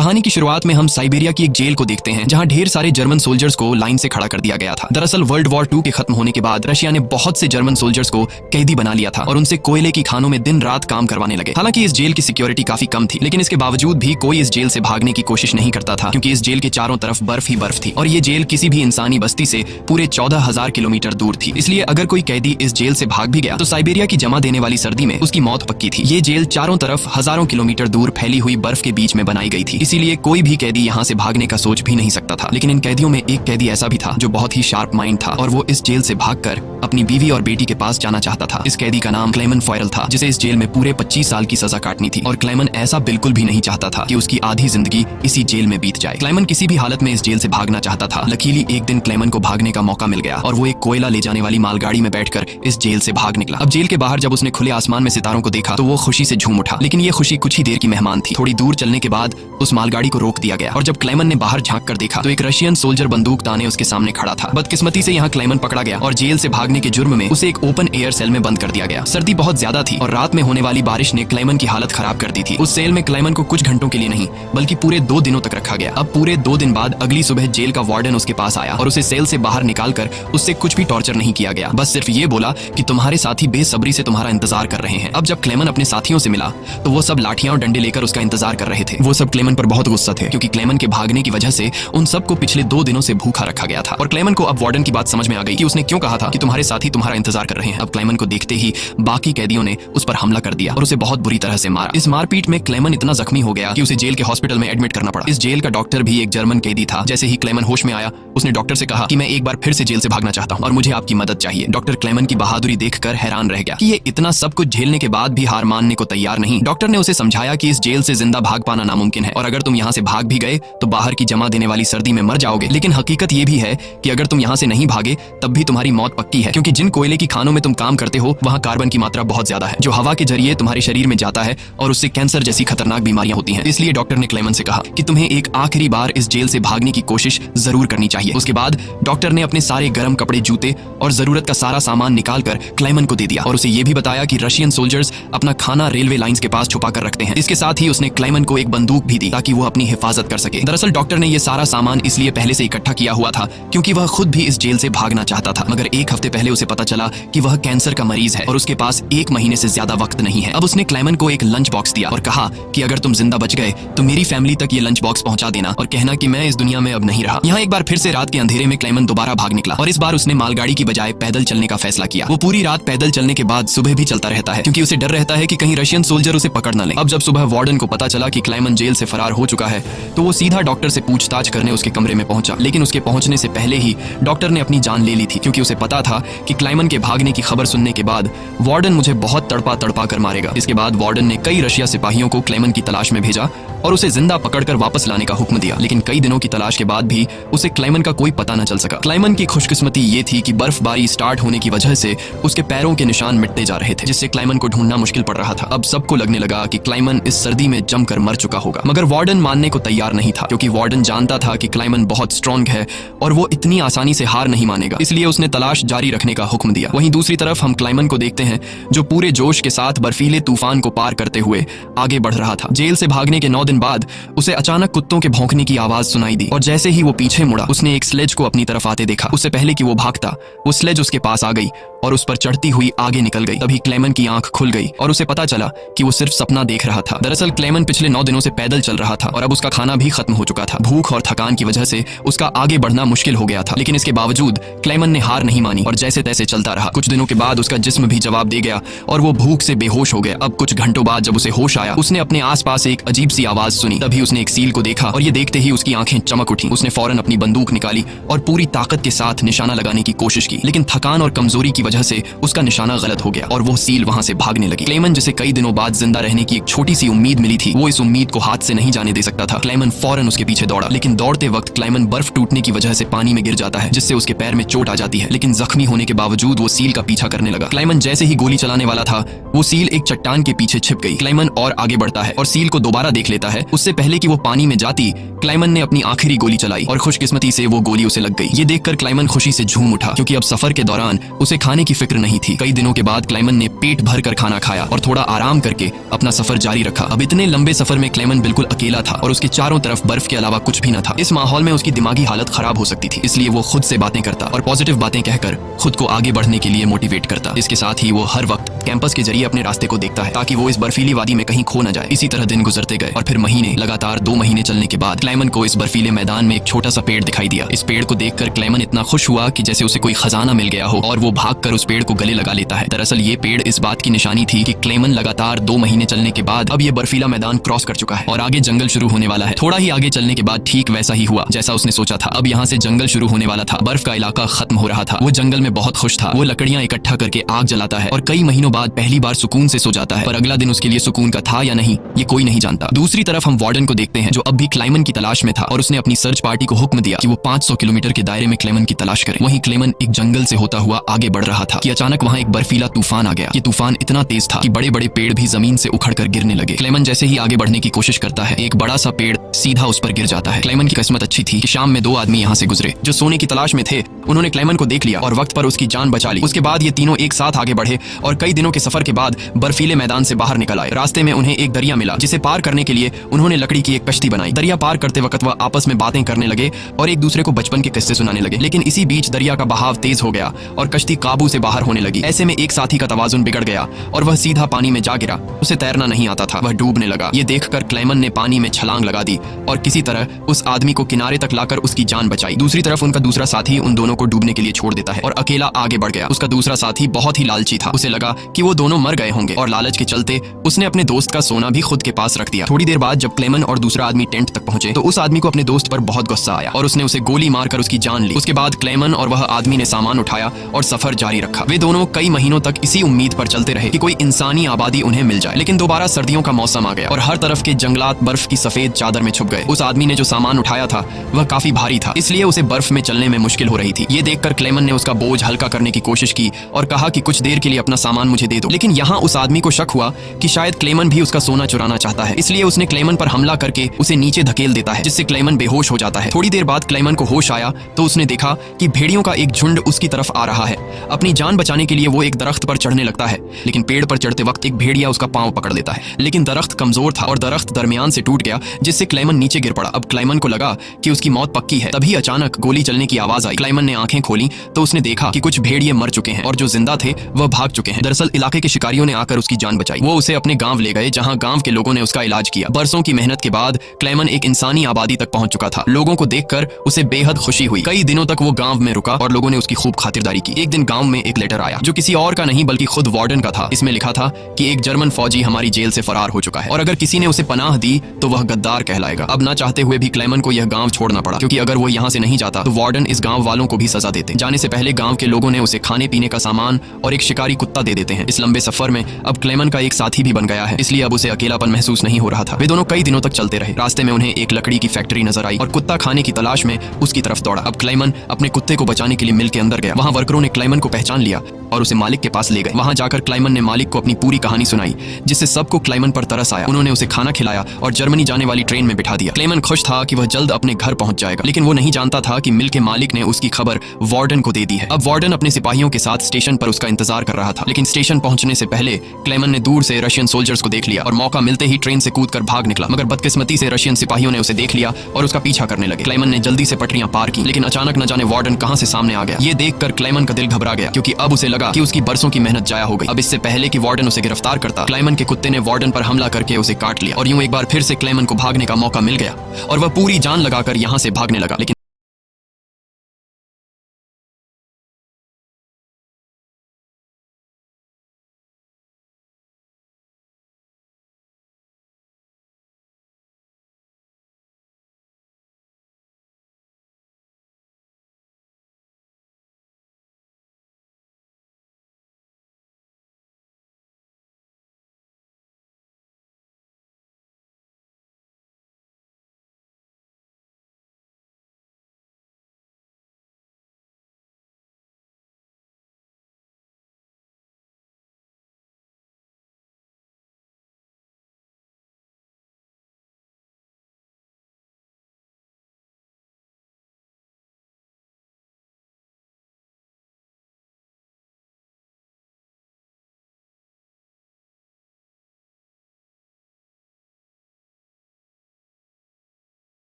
कहानी की शुरुआत में हम साइबेरिया की एक जेल को देखते हैं जहां ढेर सारे जर्मन सोल्जर्स को लाइन से खड़ा कर दिया गया था। दरअसल वर्ल्ड वॉर 2 के खत्म होने के बाद रशिया ने बहुत से जर्मन सोल्जर्स को कैदी बना लिया था और उनसे कोयले की खानों में दिन रात काम करवाने लगे। हालांकि इस जेल की सिक्योरिटी काफी कम थी, लेकिन इसके बावजूद भी कोई इस जेल से भागने की कोशिश नहीं करता था क्योंकि इस जेल के चारों तरफ बर्फ ही बर्फ थी और ये जेल किसी भी इंसानी बस्ती से पूरे 14,000 किलोमीटर दूर थी। इसलिए अगर कोई कैदी इस जेल से भाग भी गया तो साइबेरिया की जमा देने वाली सर्दी में उसकी मौत पक्की थी। ये जेल चारों तरफ हजारों किलोमीटर दूर फैली हुई बर्फ के बीच में बनाई गई थी, इसीलिए कोई भी कैदी यहाँ से भागने का सोच भी नहीं सकता था। लेकिन इन कैदियों में एक कैदी ऐसा भी था जो बहुत ही शार्प माइंड था और वो इस जेल से भागकर अपनी बीवी और बेटी के पास जाना चाहता था। इस कैदी का नाम क्लेमन फॉयरल था, जिसे इस जेल में पूरे 25 साल की सजा काटनी थी और क्लेमन ऐसा बिल्कुल भी नहीं चाहता था कि उसकी आधी जिंदगी इसी जेल में बीत जाए। क्लेमन किसी भी हालत में इस जेल से भागना चाहता था। लकीली एक दिन क्लेमन को भागने का मौका मिल गया और वो एक कोयला ले जाने वाली मालगाड़ी में बैठकर इस जेल से भाग निकला। अब जेल के बाहर जब उसने खुले आसमान में सितारों को देखा तो वो खुशी से झूम उठा, लेकिन ये खुशी कुछ ही देर की मेहमान थी। थोड़ी दूर चलने के बाद उस मालगाड़ी को रोक दिया गया और जब क्लेमन ने बाहर झांक कर देखा तो एक रशियन सोल्जर बंदूक ताने उसके सामने खड़ा था। बदकिस्मती से यहाँ क्लेमन पकड़ा गया और जेल से भागने के जुर्म में उसे एक ओपन एयर सेल में बंद कर दिया गया। सर्दी बहुत ज्यादा थी और रात में होने वाली बारिश ने क्लेमन की हालत खराब कर दी थी। उस सेल में क्लेमन को कुछ घंटों के लिए नहीं बल्कि पूरे 2 दिनों तक रखा गया। अब पूरे 2 दिन बाद अगली सुबह जेल का वार्डन उसके पास आया और उसे सेल से बाहर निकालकर उससे कुछ भी टॉर्चर नहीं किया गया, बस सिर्फ ये बोला कि तुम्हारे साथी बेसब्री से तुम्हारा इंतजार कर रहे हैं। अब जब क्लेमन अपने साथियों से मिला तो वो सब लाठियां और डंडे लेकर उसका इंतजार कर रहे थे। वो सब क्लेमन पर बहुत गुस्सा थे क्योंकि क्लेमन के भागने की वजह से उन सबको पिछले 2 दिनों से भूखा रखा गया था और क्लेमन को अब वार्डन की बात समझ में आ गई कि उसने क्यों कहा था कि तुम्हारे साथी तुम्हारा इंतजार कर रहे हैं। अब क्लेमन को देखते ही बाकी कैदियों ने उस पर हमला कर दिया और उसे बहुत बुरी तरह से मारा। इस मारपीट में क्लेमन इतना जख्मी हो गया कि उसे जेल के हॉस्पिटल में एडमिट करना पड़ा। इस जेल का डॉक्टर भी एक जर्मन कैदी था। जैसे ही क्लेमन होश में आया उसने डॉक्टर से कहा कि मैं एक बार फिर से जेल से भागना चाहता हूं और मुझे आपकी मदद चाहिए। डॉक्टर क्लेमन की बहादुरी देखकर हैरान रह गया कि ये इतना सब कुछ झेलने के बाद भी हार मानने को तैयार नहीं। डॉक्टर ने उसे समझाया कि इस जेल से जिंदा भाग पाना नामुमकिन है और अगर तुम यहाँ से भाग भी गए तो बाहर की जमा देने वाली सर्दी में मर जाओगे। लेकिन हकीकत ये भी है कि अगर तुम यहाँ से नहीं भागे तब भी तुम्हारी मौत पक्की है, क्योंकि जिन कोयले की खानों में तुम काम करते हो वहाँ कार्बन की मात्रा बहुत ज्यादा है जो हवा के जरिए तुम्हारे शरीर में जाता है और उससे कैंसर जैसी खतरनाक बीमारियां होती हैं। इसलिए डॉक्टर ने क्लेमन से कहा कि तुम्हें एक आखिरी बार इस जेल से भागने की कोशिश जरूर करनी चाहिए। उसके बाद डॉक्टर ने अपने सारे गर्म कपड़े, जूते और जरूरत का सारा सामान निकालकर क्लेमन को दे दिया और उसे यह भी बताया कि रशियन सोल्जर्स अपना खाना रेलवे लाइंस के पास छुपा कर रखते हैं। इसके साथ ही उसने क्लेमन को एक बंदूक भी दी ताकि वो अपनी हिफाजत कर सके। दरअसल डॉक्टर ने यह सारा सामान इसलिए पहले से इकट्ठा किया हुआ था क्योंकि वह खुद भी इस जेल से भागना चाहता था, मगर एक हफ्ते पहले उसे पता चला कि वह कैंसर का मरीज है और उसके पास 1 महीने से ज्यादा वक्त नहीं है। अब उसने क्लेमन को एक लंच बॉक्स दिया और कहा कि अगर तुम जिंदा बच गए तो मेरी फैमिली तक ये लंच बॉक्स पहुंचा देना और कहना कि मैं इस दुनिया में अब नहीं रहा। यहाँ एक बार फिर से रात के अंधेरे में क्लेमन दोबारा भाग निकला और इस बार उसने मालगाड़ी की बजाय पैदल चलने का फैसला किया। वो पूरी रात पैदल चलने के बाद सुबह भी चलता रहता है क्योंकि उसे डर रहता है कि कहीं रशियन सोल्जर उसे पकड़ न ले। अब जब सुबह वार्डन को पता चला कि क्लेमन जेल से फरार हो चुका है तो वो सीधा डॉक्टर से पूछताछ करने उसके कमरे में पहुंचा, लेकिन उसके पहुंचने से पहले ही डॉक्टर ने अपनी जान ले ली थी क्योंकि उसे पता था कि क्लेमन के भागने की खबर सुनने के बाद वार्डन मुझे बहुत तड़पा तड़पा कर मारेगा। इसके बाद वार्डन ने कई रशिया सिपाहियों को क्लेमन की तलाश में भेजा और उसे जिंदा पकड़कर वापस लाने का हुक्म दिया, लेकिन कई दिनों की तलाश के बाद भी उसे क्लेमन का कोई पता न चल सका। क्लेमन की खुशकिस्मती ये थी कि बर्फबारी स्टार्ट होने की वजह से उसके पैरों के निशान मिटते जा रहे थे, जिससे क्लेमन को ढूंढना मुश्किल पड़ रहा था। अब सबको लगने लगा कि क्लेमन इस सर्दी में जमकर मर चुका होगा, मगर वार्डन मानने को तैयार नहीं था क्योंकि वार्डन जानता था कि क्लेमन बहुत स्ट्रांग है और वो इतनी आसानी से हार नहीं मानेगा, इसलिए उसने तलाश जारी रखने का हुक्म दिया। वहीं दूसरी तरफ हम क्लेमन को देखते हैं जो पूरे जोश के साथ बर्फीले तूफान को पार करते हुए आगे बढ़ रहा था। जेल से भागने के 9 दिन बाद उसे अचानक कुत्तों के भौंकने की आवाज सुनाई दी और जैसे ही वो पीछे मुड़ा उसने एक स्लेज को अपनी तरफ आते देखा। उससे पहले कि वो भागता वो स्लेज उसके पास आ गई और उस पर चढ़ती हुई आगे निकल गई। तभी क्लेमन की आंख खुल गई और उसे पता चला कि वो सिर्फ सपना देख रहा था। दरअसल क्लेमन पिछले 9 दिनों से पैदल चल रहा था और अब उसका खाना भी खत्म हो चुका था। भूख और थकान की वजह से उसका आगे बढ़ना मुश्किल हो गया था, लेकिन इसके बावजूद क्लेमन ने हार नहीं मानी और जैसे तैसे चलता रहा। कुछ दिनों के बाद उसका जिस्म भी जवाब दे गया और वो भूख से बेहोश हो गया। अब कुछ घंटों बाद जब उसे होश आया उसने अपने आसपास एक अजीब सी आवाज सुनी। तभी उसने एक सील को देखा और ये देखते ही उसकी आंखें चमक उठी। उसने फौरन अपनी बंदूक निकाली और पूरी ताकत के साथ निशाना लगाने की कोशिश की, लेकिन थकान और कमजोरी की वजह से उसका निशाना गलत हो गया और वो सील वहां से भागने लगी। क्लेमन जिसे कई दिनों बाद जिंदा रहने की एक छोटी सी उम्मीद मिली थी, वो इस उम्मीद को हाथ से नहीं जाने दे सकता था। क्लेमन फौरन उसके पीछे दौड़ा, लेकिन दौड़ते वक्त क्लेमन बर्फ टूटने की वजह से पानी में गिर जाता है, जिससे उसके पैर में चोट आ जाती है। लेकिन जख्मी होने के बावजूद वो सील का पीछा करने लगा। क्लेमन जैसे ही गोली चलाने वाला था वो सील एक चट्टान के पीछे छिप गई। क्लेमन और आगे बढ़ता है और सील को दोबारा देख लेता है। उससे पहले कि वो पानी में जाती क्लेमन ने अपनी आखिरी गोली चलाई और खुशकिस्मती से वो गोली उसे लग गई। ये देखकर क्लेमन खुशी से झूम उठा क्योंकि अब सफर के दौरान उसे खाने की फिक्र नहीं थी। कई दिनों के बाद क्लेमन ने पेट भर कर खाना खाया और थोड़ा आराम करके अपना सफर जारी रखा। अब इतने लंबे सफर में क्लेमन बिल्कुल अकेला अकेला था और उसके चारों तरफ बर्फ के अलावा कुछ भी न था। इस माहौल में उसकी दिमागी हालत खराब हो सकती थी, इसलिए वो खुद से बातें करता और पॉजिटिव बातें कहकर खुद को आगे बढ़ने के लिए मोटिवेट करता। इसके साथ ही वो हर वक्त कैंपस के जरिए अपने रास्ते को देखता है ताकि वो इस बर्फीली वादी में कहीं खो न जाए। इसी तरह दिन गुजरते गए और फिर महीने, लगातार 2 महीने चलने के बाद क्लेमन को इस बर्फीले मैदान में एक छोटा सा पेड़ दिखाई दिया। इस पेड़ को देखकर क्लेमन इतना खुश हुआ कि जैसे उसे कोई खजाना मिल गया हो और वो भागकर उस पेड़ को गले लगा लेता है। दरअसल ये पेड़ इस बात की निशानी थी कि क्लेमन लगातार 2 महीने चलने के बाद अब ये बर्फीला मैदान क्रॉस कर चुका है और आगे जंगल शुरू होने वाला है। थोड़ा ही आगे चलने के बाद ठीक वैसा ही हुआ जैसा उसने सोचा था। अब यहाँ से जंगल शुरू होने वाला था। बर्फ का इलाका खत्म हो रहा था। वो जंगल में बहुत खुश था। वो लकड़ियां इकट्ठा करके आग जलाता है और कई महीनों बाद पहली बार सुकून से सो जाता है। पर अगला दिन उसके लिए सुकून का था या नहीं, ये कोई नहीं जानता। दूसरी तरफ हम वार्डन को देखते हैं जो अब भी क्लेमन की तलाश में था और उसने अपनी सर्च पार्टी को हुक्म दिया कि वो 500 किलोमीटर के दायरे में क्लेमन की तलाश करे। वहीं क्लेमन एक जंगल से होता हुआ आगे बढ़ रहा था कि अचानक वहां एक बर्फीला तूफान आ गया। ये तूफान इतना तेज था कि बड़े बड़े पेड़ भी जमीन से उखड़कर गिरने लगे। क्लेमन जैसे ही आगे बढ़ने की कोशिश करता है, एक बड़ा सा पेड़ सीधा उस पर गिर जाता है। क्लेमन की किस्मत अच्छी थी कि शाम में 2 आदमी यहाँ से गुजरे जो सोने की तलाश में थे। उन्होंने क्लेमन को देख लिया और वक्त पर उसकी जान बचा ली। उसके बाद ये तीनों एक साथ आगे बढ़े और कई दिनों के सफर के बाद बर्फीले मैदान से बाहर निकल आए। रास्ते में उन्हें एक दरिया मिला जिसे पार करने के लिए उन्होंने लकड़ी की एक कश्ती बनाई। दरिया पार करते वक्त वह आपस में बातें करने लगे और एक दूसरे को बचपन के किस्से सुनाने लगे। लेकिन इसी बीच दरिया का बहाव तेज हो गया और कश्ती काबू से बाहर होने लगी। ऐसे में एक साथी का तवाजुन बिगड़ गया और वह सीधा पानी में जा गिरा। उसे तैरना नहीं आता था, वह डूबने लगा। ये देखकर क्लेमन ने पानी में छलांग लगा दी और किसी तरह उस आदमी को किनारे तक लाकर उसकी जान बचाई। दूसरी तरफ उनका दूसरा साथी उन दोनों को डूबने के लिए छोड़ देता है और अकेला आगे बढ़ गया। उसका दूसरा साथी बहुत ही लालची था। उसे लगा कि वो दोनों मर गए होंगे और लालच के चलते उसने अपने दोस्त का सोना भी खुद के पास रख दिया। थोड़ी देर बाद जब क्लेमन और दूसरा आदमी टेंट तक पहुंचे तो उस आदमी को अपने दोस्त पर बहुत गुस्सा आया और उसने उसे गोली मारकर उसकी जान ली। उसके बाद क्लेमन और वह आदमी ने सामान उठाया और सफर जारी रखा। वे दोनों कई महीनों तक इसी उम्मीद पर चलते रहे कि कोई इंसानी आबादी उन्हें मिल जाए। लेकिन दोबारा सर्दियों का मौसम आ गया और हर तरफ के जंगलात बर्फ की सफेद चादर में छुप गए। उस आदमी ने जो सामान उठाया था वह काफी भारी था, इसलिए उसे बर्फ में चलने में मुश्किल हो रही थी। ये देखकर क्लेमन ने उसका बोझ हल्का करने की कोशिश की और कहा कि कुछ देर के लिए अपना सामान मुझे दे दो। लेकिन यहाँ उस आदमी को शक हुआ कि शायद क्लेमन भी उसका सोना चुराना चाहता है, इसलिए उसने क्लेमन पर हमला करके उसे नीचे धकेल देता है जिससे क्लेमन बेहोश हो जाता है। थोड़ी देर बाद क्लेमन को होश आया तो उसने देखा कि भेड़ियों का एक झुंड उसकी तरफ आ रहा है। अपनी जान बचाने के लिए वो एक दरख्त पर चढ़ने लगता है, लेकिन पेड़ पर चढ़ते वक्त एक भेड़िया उसका पांव पकड़ लेता है। लेकिन दरख्त कमजोर था और दरख्त दरमियान से टूट गया जिससे क्लेमन नीचे गिर पड़ा। अब क्लेमन को लगा कि उसकी मौत पक्की है। तभी अचानक गोली चलने की आवाज आई। क्लेमन ने आंखें खोली तो उसने देखा कि कुछ भेड़िए मर चुके हैं और जो जिंदा थे वह भाग चुके हैं। दरअसल इलाके के शिकारियों ने आकर उसकी जान बचाई। वो उसे अपने गांव ले गए जहां गांव के लोगों ने उसका इलाज किया। बरसों की मेहनत के बाद क्लेमन एक इंसानी आबादी तक पहुंच चुका था। लोगों को देखकर उसे बेहद खुशी हुई। कई दिनों तक वो गांव में रुका और लोगों ने उसकी खूब खातिरदारी की। एक दिन गांव में एक लेटर आया जो किसी और का नहीं बल्कि खुद वार्डन का था। इसमें लिखा था कि एक जर्मन फौजी हमारी जेल से फरार हो चुका है और अगर किसी ने उसे पनाह दी तो वह गद्दार कहलाएगा। अब ना चाहते हुए भी क्लेमन को यह गांव छोड़ना पड़ा, क्योंकि अगर वो यहाँ से नहीं जाता तो वार्डन इस गांव वालों को भी सजा देते। जाने से पहले गांव के लोगों ने उसे खाने पीने का सामान और एक शिकारी कुत्ता दे देते हैं। इस लंबे सफर में अब क्लेमन का एक साथी भी बन गया है, इसलिए अब उसे अकेलापन महसूस नहीं हो रहा था। वे दोनों कई दिनों तक चलते रहे। रास्ते में उन्हें एक लकड़ी की फैक्ट्री नजर आई और कुत्ता खाने की तलाश में उसकी तरफ दौड़ा। अब क्लेमन अपने कुत्ते को बचाने के लिए मिल के अंदर गया। वहां वर्करों ने क्लेमन को पहचान लिया और उसे मालिक के पास ले गए। वहां जाकर क्लेमन ने मालिक को अपनी पूरी कहानी सुनाई जिससे सबको क्लेमन पर तरस आया। उन्होंने उसे खाना खिलाया और जर्मनी जाने वाली ट्रेन में बिठा दिया। क्लेमन खुश था कि वह जल्द अपने घर पहुंच जाएगा, लेकिन वो नहीं जानता था कि मिल के मालिक ने उसकी खबर वार्डन को दे दी है। अब वार्डन अपने सिपाहियों के साथ स्टेशन पर उसका इंतजार कर रहा था, लेकिन स्टेशन पहुंचने से पहले क्लेमन ने दूर से रशियन सोल्जर्स को देख लिया और मौका मिलते ही ट्रेन से कूदकर भाग निकला। मगर बदकिस्मती से रशियन सिपाहियों ने उसे देख लिया और उसका पीछा करने लगे। क्लेमन ने जल्दी से पटरियां पार की, लेकिन अचानक न जाने वार्डन कहां से सामने आ गया। ये देखकर क्लेमन का दिल घबरा गया, क्योंकि अब उसे लगा कि उसकी बरसों की मेहनत जाया हो गई। अब इससे पहले कि वार्डन उसे गिरफ्तार करता, क्लेमन के कुत्ते ने वार्डन पर हमला करके उसे काट लिया और यूं एक बार फिर से क्लेमन को भागने का मौका मिल गया और वह पूरी जान लगाकर यहां से भागने लगा। लेकिन